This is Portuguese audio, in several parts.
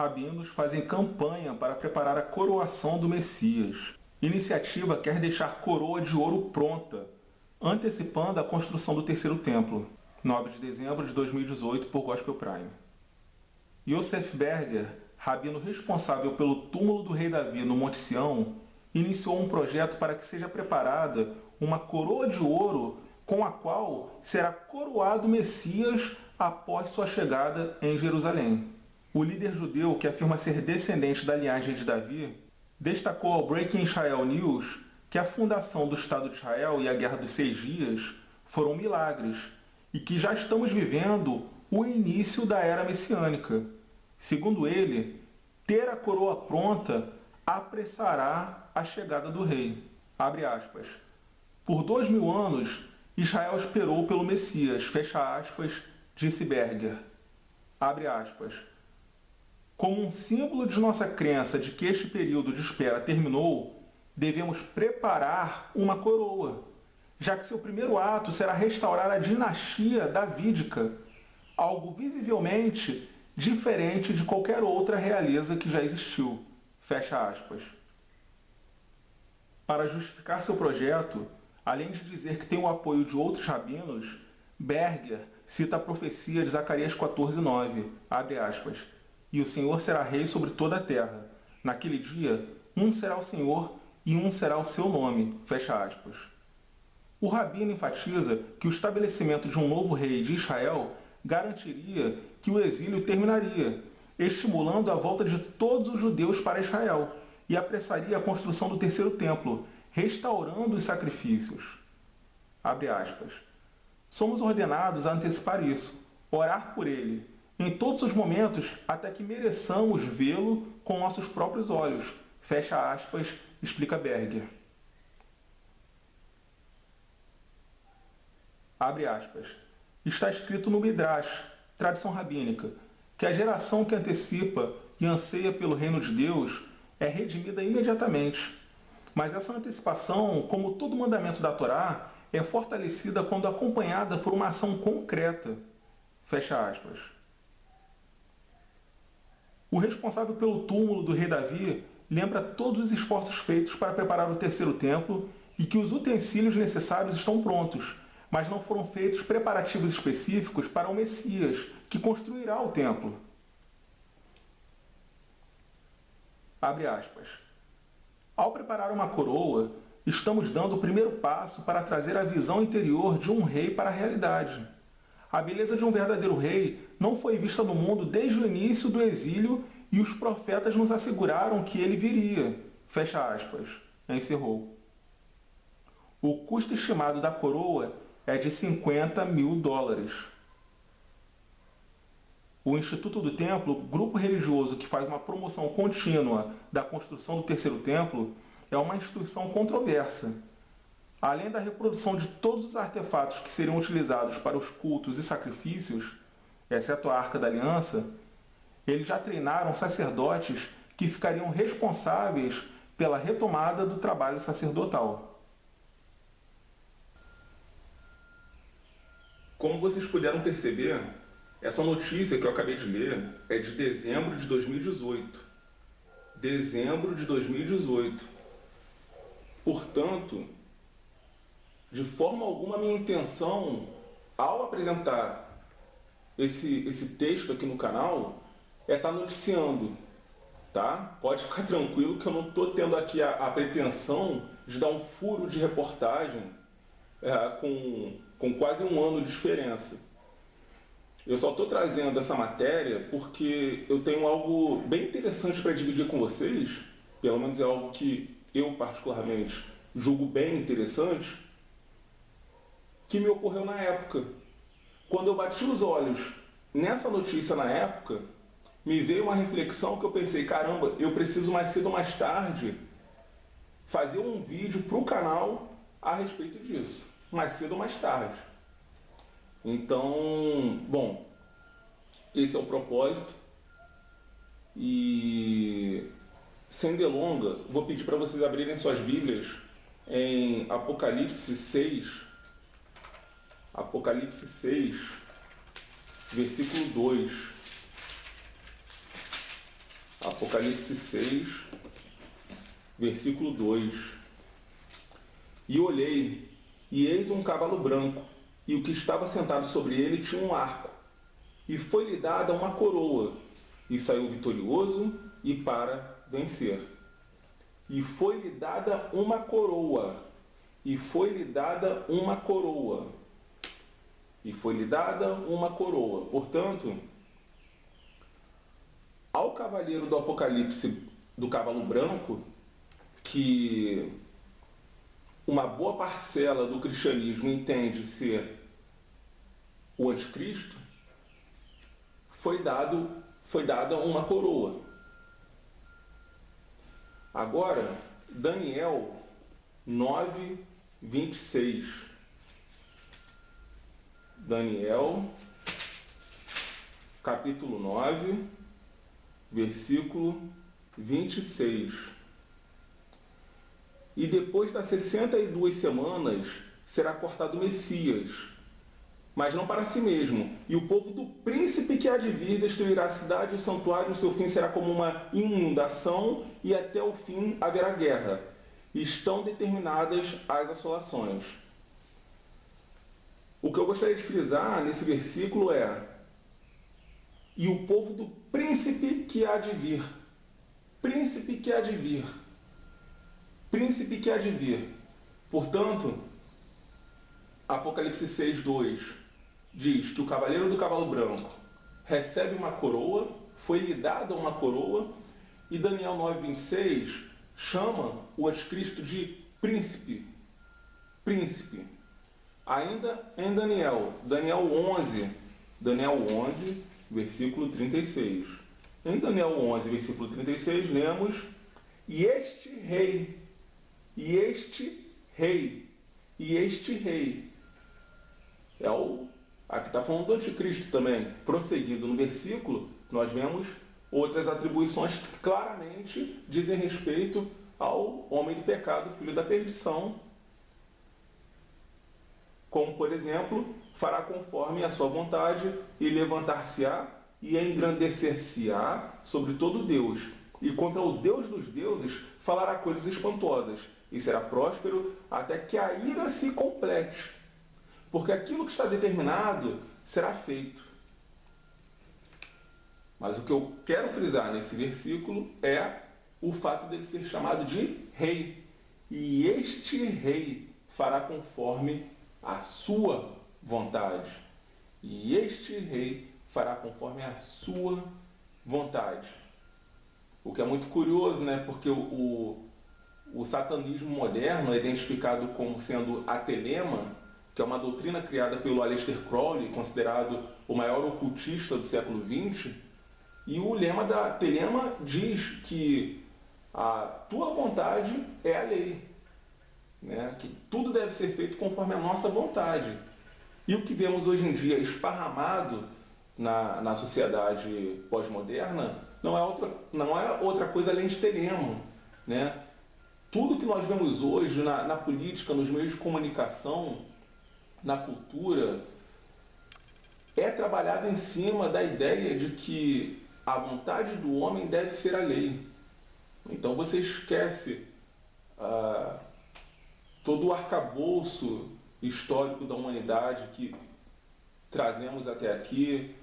rabinos fazem campanha para preparar a coroação do Messias. Iniciativa quer deixar coroa de ouro pronta, antecipando a construção do terceiro templo. 9 de dezembro de 2018, por Gospel Prime. Yosef Berger, rabino responsável pelo túmulo do rei Davi no Monte Sião, iniciou um projeto para que seja preparada uma coroa de ouro com a qual será coroado o Messias após sua chegada em Jerusalém. O líder judeu, que afirma ser descendente da linhagem de Davi, destacou ao Breaking Israel News que a fundação do Estado de Israel e a Guerra dos 6 Dias foram milagres e que já estamos vivendo o início da era messiânica. Segundo ele, ter a coroa pronta apressará a chegada do rei. Abre aspas. Por 2000 anos, Israel esperou pelo Messias, fecha aspas, disse Berger. Abre aspas. Como um símbolo de nossa crença de que este período de espera terminou, devemos preparar uma coroa, já que seu primeiro ato será restaurar a dinastia davídica, algo visivelmente diferente de qualquer outra realeza que já existiu. Fecha aspas. Para justificar seu projeto, além de dizer que tem o apoio de outros rabinos, Berger cita a profecia de Zacarias 14:9, abre aspas, e o Senhor será rei sobre toda a terra. Naquele dia, um será o Senhor e um será o seu nome, fecha aspas. O rabino enfatiza que o estabelecimento de um novo rei de Israel garantiria que o exílio terminaria, estimulando a volta de todos os judeus para Israel e apressaria a construção do terceiro templo, restaurando os sacrifícios. Abre aspas. Somos ordenados a antecipar isso, orar por ele, em todos os momentos até que mereçamos vê-lo com nossos próprios olhos. Fecha aspas, explica Berger. Abre aspas. Está escrito no Midrash, tradição rabínica, que a geração que antecipa e anseia pelo reino de Deus é redimida imediatamente. Mas essa antecipação, como todo mandamento da Torá, é fortalecida quando acompanhada por uma ação concreta. Fecha aspas. O responsável pelo túmulo do rei Davi lembra todos os esforços feitos para preparar o terceiro templo e que os utensílios necessários estão prontos, mas não foram feitos preparativos específicos para o Messias, que construirá o templo. Abre aspas. Ao preparar uma coroa, estamos dando o primeiro passo para trazer a visão interior de um rei para a realidade. A beleza de um verdadeiro rei não foi vista no mundo desde o início do exílio e os profetas nos asseguraram que ele viria. Fecha aspas. Encerrou. O custo estimado da coroa é de $50 mil. O Instituto do Templo, grupo religioso que faz uma promoção contínua da construção do terceiro templo, é uma instituição controversa. Além da reprodução de todos os artefatos que seriam utilizados para os cultos e sacrifícios, exceto a Arca da Aliança, eles já treinaram sacerdotes que ficariam responsáveis pela retomada do trabalho sacerdotal. Como vocês puderam perceber, essa notícia que eu acabei de ler é de dezembro de 2018. Dezembro de 2018. Portanto, de forma alguma, a minha intenção, ao apresentar esse texto aqui no canal, é estar noticiando, tá? Pode ficar tranquilo que eu não estou tendo aqui a pretensão de dar um furo de reportagem com quase um ano de diferença. Eu só estou trazendo essa matéria porque eu tenho algo bem interessante para dividir com vocês, pelo menos é algo que eu particularmente julgo bem interessante, que me ocorreu na época. Quando eu bati os olhos nessa notícia na época, me veio uma reflexão que eu pensei, caramba, eu preciso mais cedo ou mais tarde fazer um vídeo para o canal a respeito disso. Mais cedo ou mais tarde. Então, bom, esse é o propósito. E, sem delonga, vou pedir para vocês abrirem suas Bíblias em Apocalipse 6, Apocalipse 6, versículo 2. Apocalipse 6, versículo 2. E olhei, e eis um cavalo branco, e o que estava sentado sobre ele tinha um arco, e foi-lhe dada uma coroa, e saiu vitorioso e para vencer. E foi-lhe dada uma coroa, e foi-lhe dada uma coroa, e foi-lhe dada uma coroa. Portanto, ao cavaleiro do Apocalipse do cavalo branco, que uma boa parcela do cristianismo entende ser o anticristo, foi dada uma coroa. Agora, Daniel 9, 26. Daniel, capítulo 9, versículo 26. E depois das 62 semanas será cortado o Messias, mas não para si mesmo. E o povo do príncipe que há de vir destruirá a cidade e o santuário, o seu fim será como uma inundação, e até o fim haverá guerra. E estão determinadas as assolações. O que eu gostaria de frisar nesse versículo é: e o povo do príncipe que há de vir. Príncipe que há de vir. Príncipe que há de vir. Portanto, Apocalipse 6, 2 diz que o cavaleiro do cavalo branco recebe uma coroa, foi-lhe dada uma coroa, e Daniel 9, 26 chama o anticristo de príncipe. Príncipe. Ainda em Daniel 11, versículo 36. Em Daniel 11, versículo 36, lemos: e este rei, aqui está falando do anticristo também. Prosseguindo no versículo, nós vemos outras atribuições que claramente dizem respeito ao homem do pecado, filho da perdição, como, por exemplo, fará conforme a sua vontade, e levantar-se-á e engrandecer-se-á sobre todo Deus, e contra o Deus dos deuses falará coisas espantosas, e será próspero até que a ira se complete, porque aquilo que está determinado será feito. Mas o que eu quero frisar nesse versículo é o fato dele ser chamado de rei. E este rei fará conforme a sua vontade. E este rei fará conforme a sua vontade. O que é muito curioso, né? Porque o satanismo moderno é identificado como sendo a telema, que é uma doutrina criada pelo Aleister Crowley, considerado o maior ocultista do século XX. E o lema da telema diz que a tua vontade é a lei, né? Que tudo deve ser feito conforme a nossa vontade. E o que vemos hoje em dia esparramado na sociedade pós-moderna não é outra coisa além de telema, né? Tudo que nós vemos hoje na política, nos meios de comunicação, na cultura, é trabalhado em cima da ideia de que a vontade do homem deve ser a lei. Então você esquece todo o arcabouço histórico da humanidade que trazemos até aqui,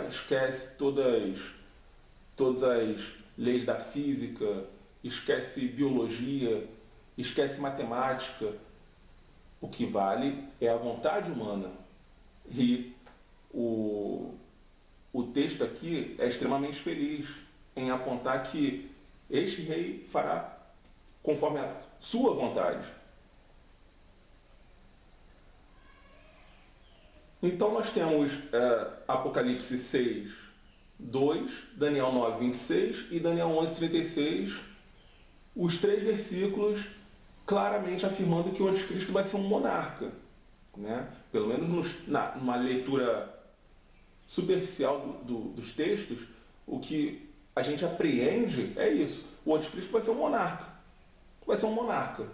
esquece todas as leis da física, esquece biologia, esquece matemática. O que vale é a vontade humana. E o texto aqui é extremamente feliz em apontar que este rei fará conforme a sua vontade. Então nós temos Apocalipse 6, 2, Daniel 9, 26 e Daniel 11, 36, os três versículos claramente afirmando que o anticristo vai ser um monarca, né? Pelo menos numa leitura superficial dos textos, o que a gente apreende é isso: o anticristo vai ser um monarca. Vai ser um monarca.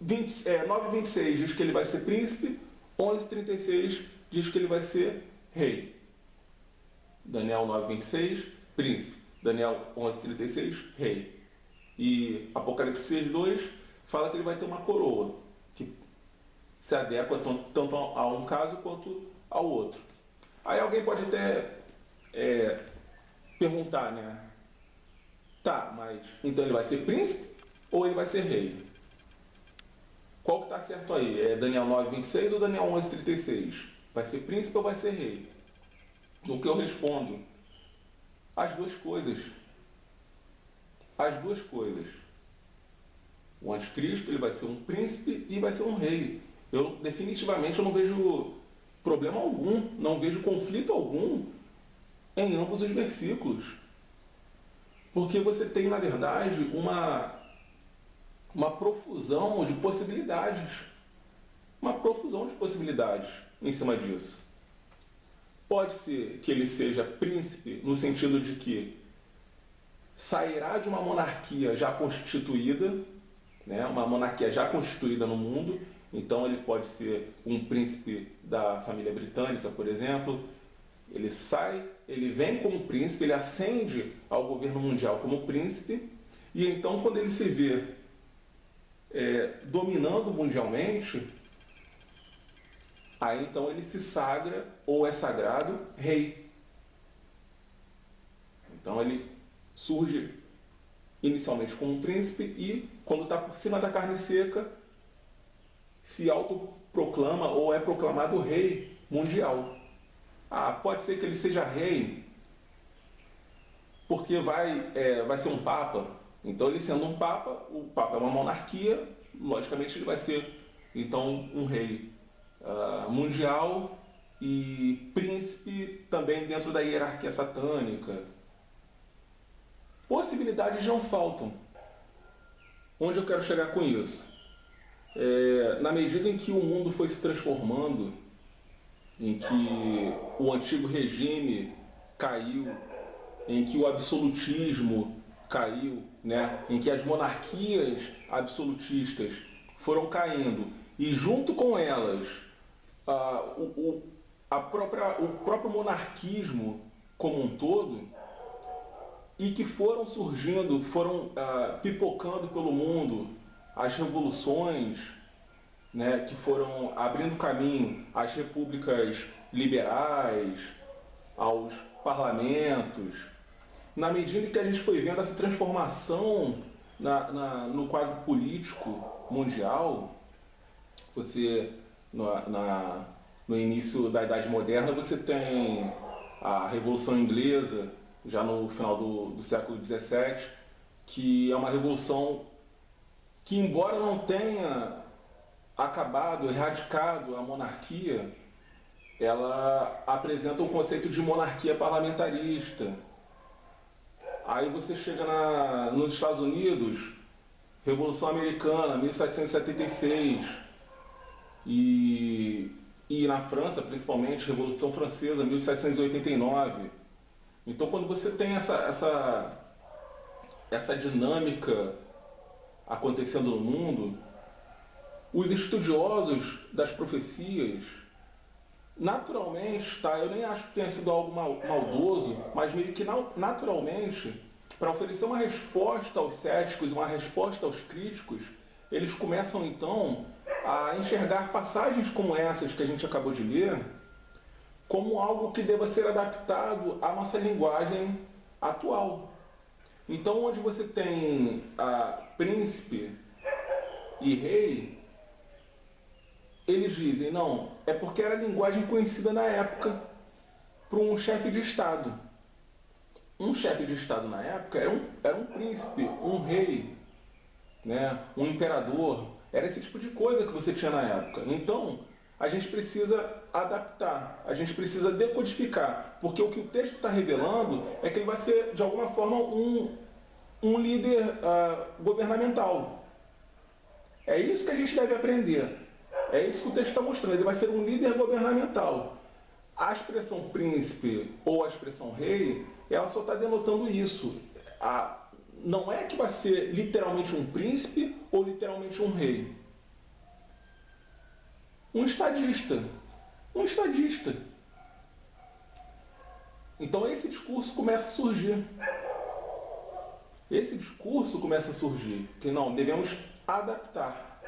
9:26 diz que ele vai ser príncipe, 11:36 diz que ele vai ser rei. Daniel 9:26, príncipe. Daniel 11:36, rei. E Apocalipse 6:2 fala que ele vai ter uma coroa, que se adequa tanto a um caso quanto ao outro. Aí alguém pode até perguntar, né? Tá, mas então ele vai ser príncipe ou ele vai ser rei? Qual que está certo aí? É Daniel 9:26 ou Daniel 11:36? Vai ser príncipe ou vai ser rei? No que eu respondo, as duas coisas. As duas coisas. O anticristo ele vai ser um príncipe e vai ser um rei. Definitivamente eu não vejo problema algum, não vejo conflito algum em ambos os versículos. Porque você tem, na verdade, uma profusão de possibilidades. Uma profusão de possibilidades em cima disso. Pode ser que ele seja príncipe no sentido de que sairá de uma monarquia já constituída, né? Uma monarquia já constituída no mundo, então ele pode ser um príncipe da família britânica, por exemplo. Ele sai, ele vem como príncipe, ele ascende ao governo mundial como príncipe, e então quando ele se vê dominando mundialmente, aí então ele se sagra, ou é sagrado, rei. Então ele surge inicialmente como príncipe e, quando está por cima da carne seca, se autoproclama ou é proclamado rei mundial. Pode ser que ele seja rei porque vai ser um papa. Então, ele sendo um papa, o papa é uma monarquia, logicamente ele vai ser, então, um rei mundial e príncipe também dentro da hierarquia satânica. Possibilidades não faltam. Onde eu quero chegar com isso? Na medida em que o mundo foi se transformando, em que o antigo regime caiu, em que o absolutismo caiu, né? Em que as monarquias absolutistas foram caindo, e junto com elas o próprio monarquismo como um todo, e que foram surgindo, foram pipocando pelo mundo as revoluções, né, que foram abrindo caminho às repúblicas liberais, aos parlamentos. Na medida em que a gente foi vendo essa transformação no quadro político mundial, no início da Idade Moderna, você tem a Revolução Inglesa, já no final do século XVII, que é uma revolução que, embora não tenha acabado, erradicado a monarquia, ela apresenta um conceito de monarquia parlamentarista. Aí você chega nos Estados Unidos, Revolução Americana, 1776, e na França, principalmente, Revolução Francesa, 1789. Então, quando você tem essa dinâmica acontecendo no mundo, os estudiosos das profecias, naturalmente, eu nem acho que tenha sido algo maldoso, mas meio que naturalmente, para oferecer uma resposta aos céticos, uma resposta aos críticos, eles começam então a enxergar passagens como essas que a gente acabou de ler como algo que deva ser adaptado à nossa linguagem atual. Então, onde você tem príncipe e rei, eles dizem, não, é porque era a linguagem conhecida na época para um chefe de Estado. Um chefe de Estado na época era um príncipe, um rei, né, um imperador. Era esse tipo de coisa que você tinha na época. Então, a gente precisa adaptar, a gente precisa decodificar, porque o que o texto está revelando é que ele vai ser, de alguma forma, um líder governamental. É isso que a gente deve aprender. É isso que o texto está mostrando. Ele vai ser um líder governamental. A expressão príncipe ou a expressão rei, ela só está denotando isso. Não é que vai ser literalmente um príncipe ou literalmente um rei. Um estadista. Um estadista. Então esse discurso começa a surgir. esse discurso começa a surgir, que não, devemos adaptar.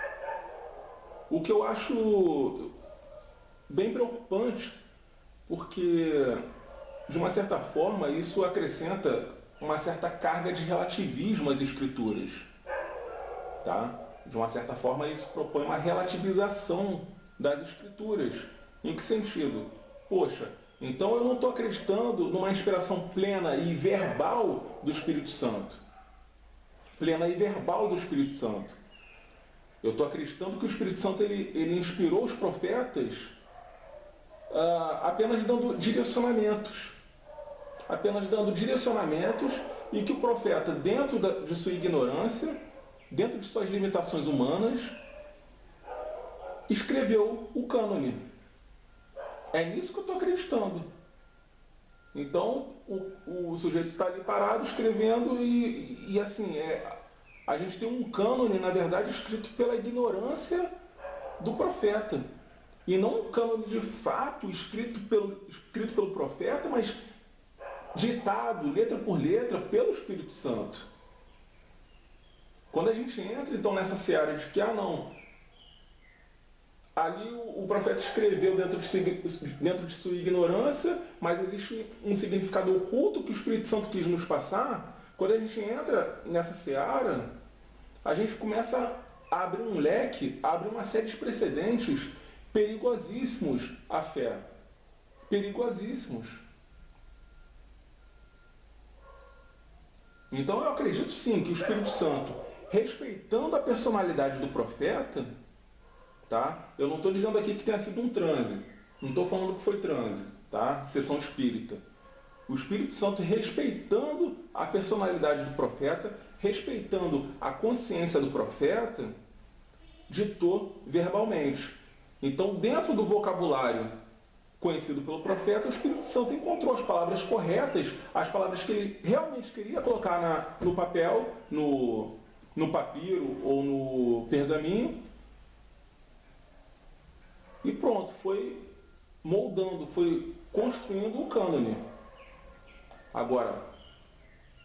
O que eu acho bem preocupante, porque, de uma certa forma, isso acrescenta uma certa carga de relativismo às escrituras. Tá? De uma certa forma, isso propõe uma relativização das escrituras. Em que sentido? Poxa, então eu não estou acreditando numa inspiração plena e verbal do Espírito Santo. Plena e verbal do Espírito Santo. Eu estou acreditando que o Espírito Santo ele inspirou os profetas apenas dando direcionamentos. Apenas dando direcionamentos e que o profeta, dentro de sua ignorância, dentro de suas limitações humanas, escreveu o cânone. É nisso que eu estou acreditando. Então, o sujeito está ali parado, escrevendo, e assim, a gente tem um cânone, na verdade, escrito pela ignorância do profeta. E não um cânone de fato escrito pelo profeta, mas ditado, letra por letra, pelo Espírito Santo. Quando a gente entra, então, nessa seara de que, não, ali o profeta escreveu dentro de sua ignorância, mas existe um significado oculto que o Espírito Santo quis nos passar. Quando a gente entra nessa seara, a gente começa a abrir um leque, a abrir uma série de precedentes perigosíssimos à fé. Perigosíssimos. Então eu acredito sim que o Espírito Santo, respeitando a personalidade do profeta, tá? Eu não estou dizendo aqui que tenha sido um transe, não estou falando que foi transe, tá? Sessão espírita. O Espírito Santo, respeitando a personalidade do profeta, respeitando a consciência do profeta, ditou verbalmente. Então, dentro do vocabulário conhecido pelo profeta, o Espírito Santo encontrou as palavras corretas, as palavras que ele realmente queria colocar no papel, no papiro ou no pergaminho. E pronto, foi moldando, foi construindo o cânone. Agora,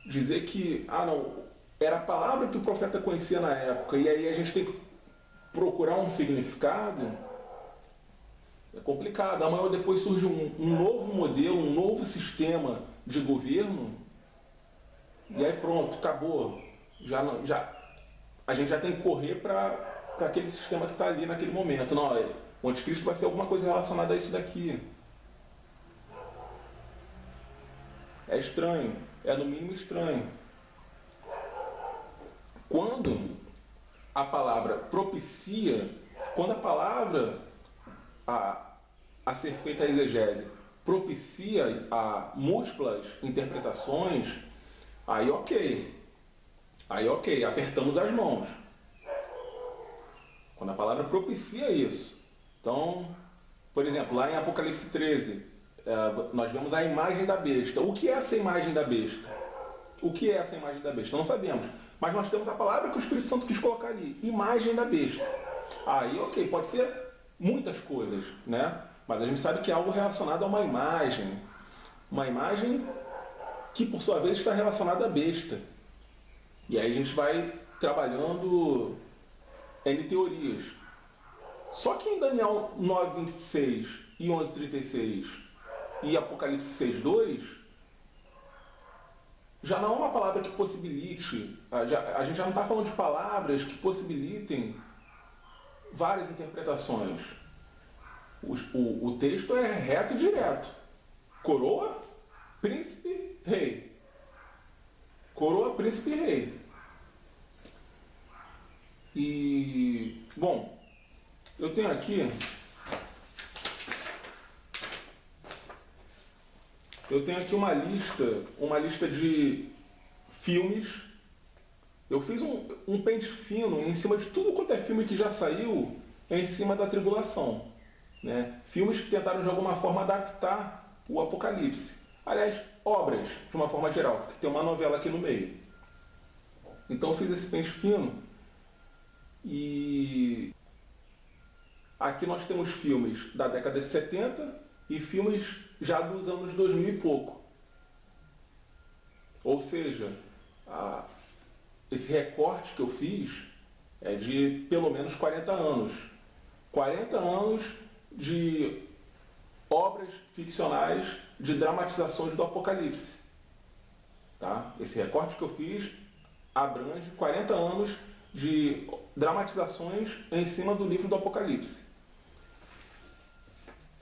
dizer que, não, era a palavra que o profeta conhecia na época, e aí a gente tem que procurar um significado, é complicado. Amanhã ou depois surge um novo modelo, um novo sistema de governo, e aí pronto, acabou. A gente já tem que correr para aquele sistema que está ali naquele momento. Não, o anticristo vai ser alguma coisa relacionada a isso daqui. É estranho, é no mínimo estranho. Quando a palavra propicia, quando a palavra a ser feita a exegese propicia a múltiplas interpretações, aí ok, apertamos as mãos. Quando a palavra propicia isso. Então, por exemplo, lá em Apocalipse 13, nós vemos a imagem da besta. O que é essa imagem da besta? O que é essa imagem da besta? Não sabemos. Mas nós temos a palavra que o Espírito Santo quis colocar ali. Imagem da besta. Aí, ok, pode ser muitas coisas, né? Mas a gente sabe que é algo relacionado a uma imagem. Uma imagem que, por sua vez, está relacionada à besta. E aí a gente vai trabalhando N teorias. Só que em Daniel 9:26 e 11:36 e Apocalipse 6:2, já não é uma palavra que possibilite, a gente já não está falando de palavras que possibilitem várias interpretações. O texto é reto e direto. Coroa, príncipe, rei. Coroa, príncipe e rei. E, bom, eu tenho aqui uma lista de filmes. Eu fiz um pente fino em cima de tudo quanto é filme que já saiu em cima da tribulação, né? Filmes que tentaram de alguma forma adaptar o Apocalipse. Aliás, obras, de uma forma geral, porque tem uma novela aqui no meio. Então eu fiz esse pente fino e aqui nós temos filmes da década de 70 e filmes já dos anos 2000 e pouco. Ou seja, esse recorte que eu fiz é de pelo menos 40 anos. 40 anos de obras ficcionais de dramatizações do Apocalipse. Tá? Esse recorte que eu fiz abrange 40 anos de dramatizações em cima do livro do Apocalipse.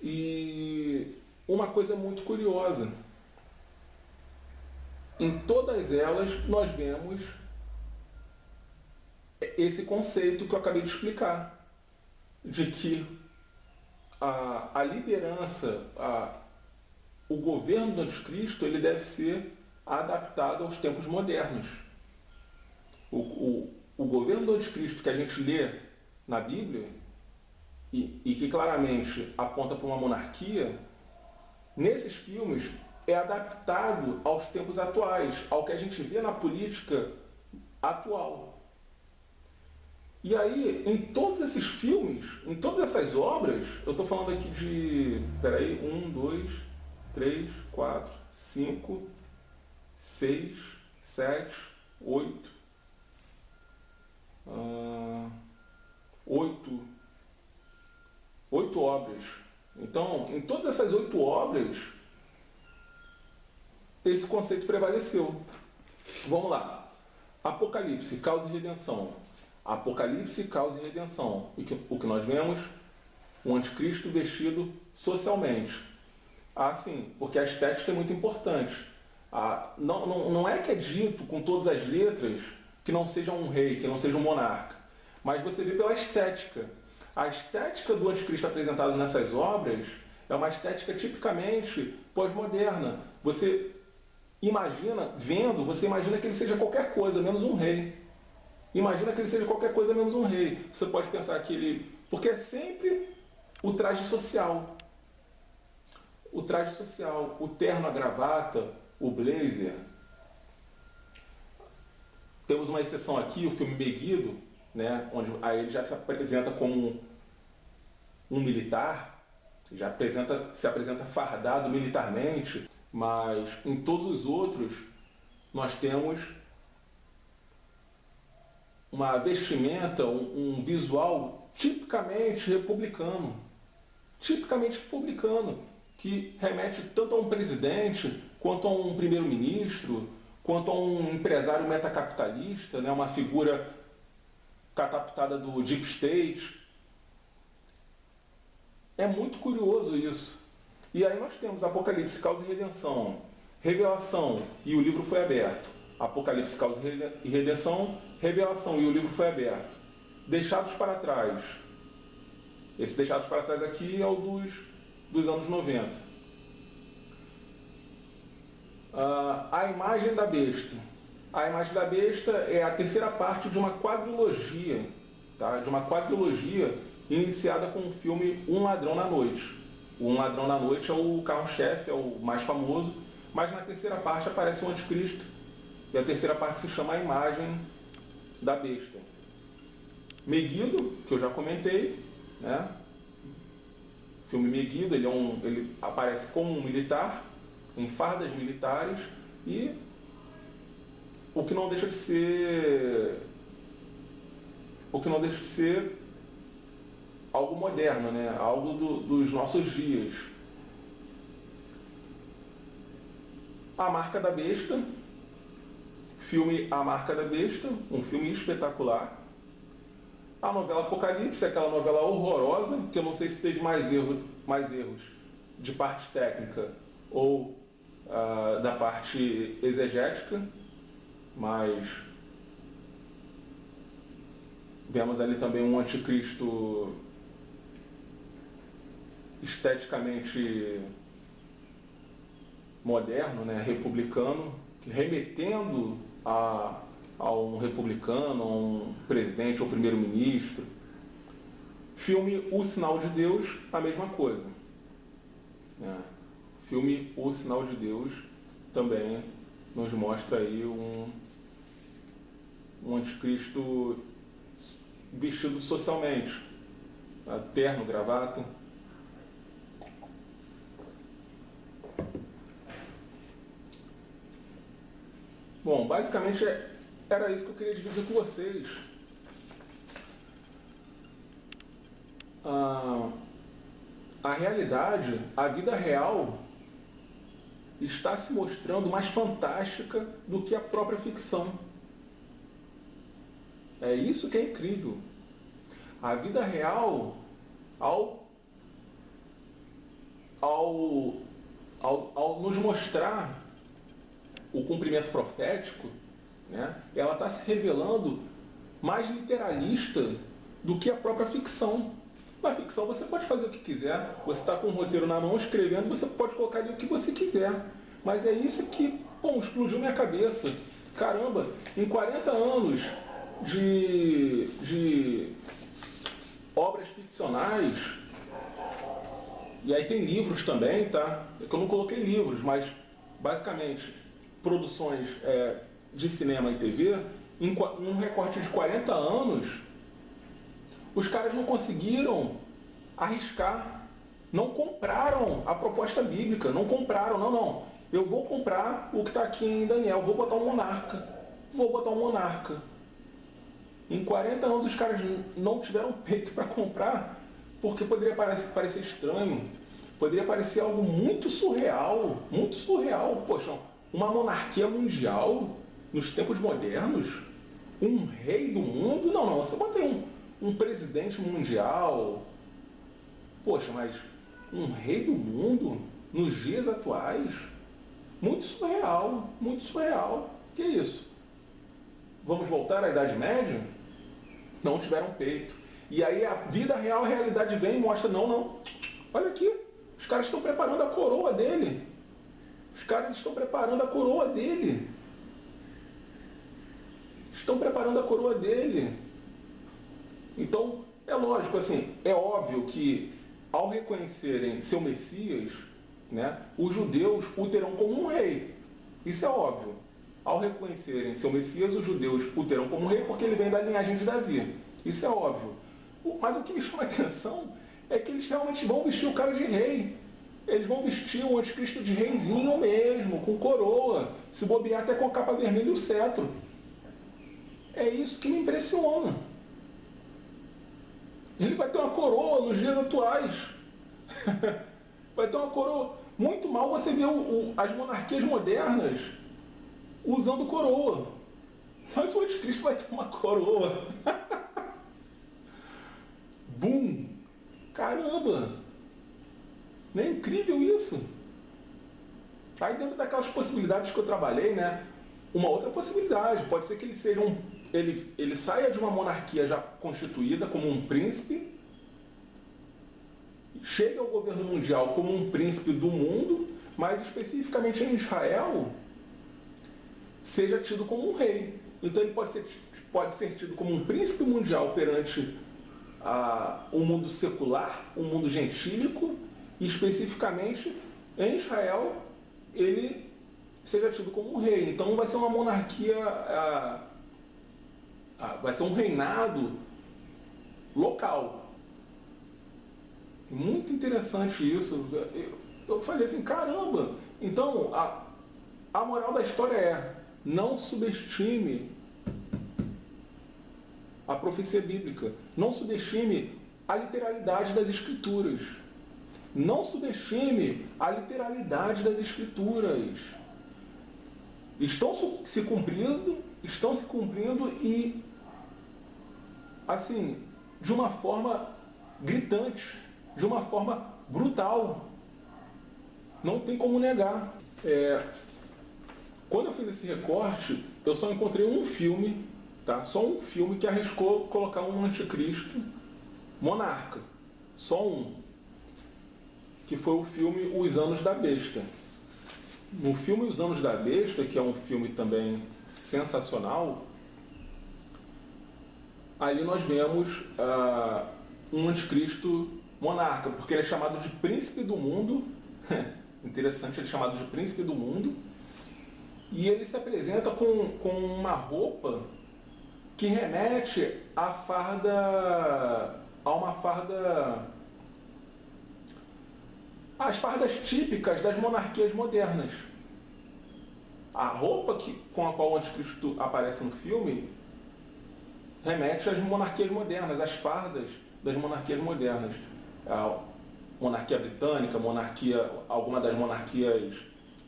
E uma coisa muito curiosa, em todas elas nós vemos esse conceito que eu acabei de explicar, de que a liderança, o governo do anticristo, ele deve ser adaptado aos tempos modernos. O governo do anticristo que a gente lê na Bíblia, e que claramente aponta para uma monarquia, nesses filmes é adaptado aos tempos atuais, ao que a gente vê na política atual. E aí, em todos esses filmes, em todas essas obras, eu estou falando aqui de, 1, 2, 3, 4, 5, 6, 7, 8, 8 obras. Então, em todas essas 8 obras, esse conceito prevaleceu. Vamos lá. Apocalipse, causa e redenção. Apocalipse, causa e redenção. O que nós vemos? Um anticristo vestido socialmente. Sim, porque a estética é muito importante. Não é que é dito com todas as letras que não seja um rei, que não seja um monarca. Mas você vê pela estética. A estética do anticristo apresentado nessas obras é uma estética tipicamente pós-moderna. Você imagina, você imagina que ele seja qualquer coisa, menos um rei. Imagina que ele seja qualquer coisa, menos um rei. Você pode pensar que ele... Porque é sempre o traje social. O traje social, o terno, a gravata, o blazer. Temos uma exceção aqui, o filme Megiddo, né, onde aí ele já se apresenta como um militar, se apresenta fardado militarmente, mas em todos os outros nós temos uma vestimenta, um visual tipicamente republicano, que remete tanto a um presidente, quanto a um primeiro-ministro, quanto a um empresário metacapitalista, né, uma figura catapultada do Deep State. É muito curioso isso. E aí nós temos Apocalipse, causa e redenção. Revelação, e o livro foi aberto. Apocalipse, causa e redenção. Revelação, e o livro foi aberto. Deixados para trás. Esse Deixados para trás aqui é o dos anos 90. A imagem da besta. A imagem da besta é a terceira parte de uma quadrilogia, tá? De uma quadrilogia iniciada com o filme Um Ladrão na Noite. O Um Ladrão na Noite é o carro-chefe, é o mais famoso, mas na terceira parte aparece o anticristo. E a terceira parte se chama A Imagem da Besta. Megiddo, que eu já comentei, né? O filme Megiddo, ele aparece como um militar, em fardas militares, e o que não deixa de ser algo moderno, né? Algo dos nossos dias. A Marca da Besta, filme A Marca da Besta, um filme espetacular. A novela Apocalipse, aquela novela horrorosa, que eu não sei se teve mais erros de parte técnica ou da parte exegética, mas vemos ali também um anticristo esteticamente moderno, né, republicano, remetendo a um republicano, a um presidente ou primeiro-ministro. Filme O Sinal de Deus, a mesma coisa. Filme O Sinal de Deus também nos mostra aí um anticristo vestido socialmente, terno, gravata. Bom, basicamente Era isso que eu queria dividir com vocês. A realidade, a vida real, está se mostrando mais fantástica do que a própria ficção. É isso que é incrível. A vida real, ao nos mostrar o cumprimento profético, né, ela está se revelando mais literalista do que a própria ficção. Na ficção você pode fazer o que quiser, você está com um roteiro na mão escrevendo, você pode colocar ali o que você quiser. Mas é isso que, explodiu minha cabeça. Caramba, em 40 anos de obras ficcionais, e aí tem livros também, tá? É que eu não coloquei livros, mas basicamente produções de cinema e TV, em um recorte de 40 anos, os caras não conseguiram arriscar, não compraram a proposta bíblica, não compraram, não. Eu vou comprar o que está aqui em Daniel, vou botar um monarca. Em 40 anos os caras não tiveram peito para comprar, porque poderia parecer estranho, poderia parecer algo muito surreal. Poxa, uma monarquia mundial nos tempos modernos, um rei do mundo, não, você bota aí um presidente mundial, poxa, mas um rei do mundo nos dias atuais, muito surreal. Que isso? Vamos voltar à Idade Média? Não tiveram peito. E aí a vida real, a realidade vem e mostra, não. Olha aqui, os caras estão preparando a coroa dele. Estão preparando a coroa dele. Então, é lógico, assim, é óbvio que ao reconhecerem seu Messias, né, os judeus o terão como um rei. Isso é óbvio. Ao reconhecerem seu Messias, os judeus o terão como um rei porque ele vem da linhagem de Davi. Isso é óbvio. Mas o que me chama a atenção é que eles realmente vão vestir o cara de rei. Eles vão vestir o anticristo de reizinho mesmo, com coroa, se bobear até com a capa vermelha e o cetro. É isso que me impressiona. Ele vai ter uma coroa nos dias atuais. Vai ter uma coroa. Muito mal você vê as monarquias modernas usando coroa. Mas o anticristo vai ter uma coroa. Bum! Caramba! Não é incrível isso? Aí dentro daquelas possibilidades que eu trabalhei, né? Uma outra possibilidade, pode ser que ele seja ele saia de uma monarquia já constituída como um príncipe, chegue ao governo mundial como um príncipe do mundo, mas especificamente em Israel, seja tido como um rei. Então ele pode ser tido como um príncipe mundial perante o mundo secular, o mundo gentílico, e especificamente em Israel ele seja tido como um rei. Então vai ser uma monarquia, vai ser um reinado local. Muito interessante isso. Eu falei assim, caramba, então a moral da história é: não subestime a profecia bíblica, não subestime a literalidade das escrituras. Não subestime a literalidade das escrituras. Estão se cumprindo e, assim, de uma forma gritante, de uma forma brutal. Não tem como negar. Quando eu fiz esse recorte, eu só encontrei um filme, tá? Só um filme que arriscou colocar um anticristo monarca. Só um. Que foi o filme Os Anos da Besta. No filme Os Anos da Besta, que é um filme também sensacional, aí nós vemos um anticristo monarca, porque ele é chamado de príncipe do mundo. Interessante, ele é chamado de príncipe do mundo. E ele se apresenta com uma roupa que remete a uma farda, as fardas típicas das monarquias modernas. A roupa com a qual o anticristo aparece no filme remete às monarquias modernas, às fardas das monarquias modernas. A monarquia britânica, alguma das monarquias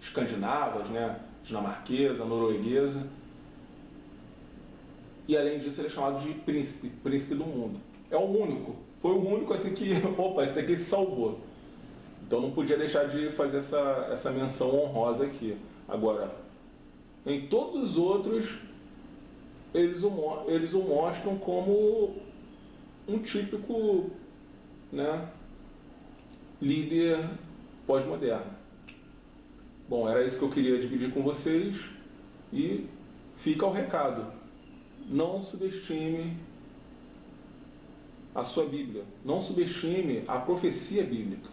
escandinavas, né? Dinamarquesa, norueguesa. E além disso ele é chamado de príncipe do mundo. É o único. Foi o único assim que, opa, esse daqui se salvou. Então não podia deixar de fazer essa menção honrosa aqui. Agora, em todos os outros, eles o mostram como um típico, né, líder pós-moderno. Bom, era isso que eu queria dividir com vocês e fica o recado. Não subestime a sua Bíblia. Não subestime a profecia bíblica.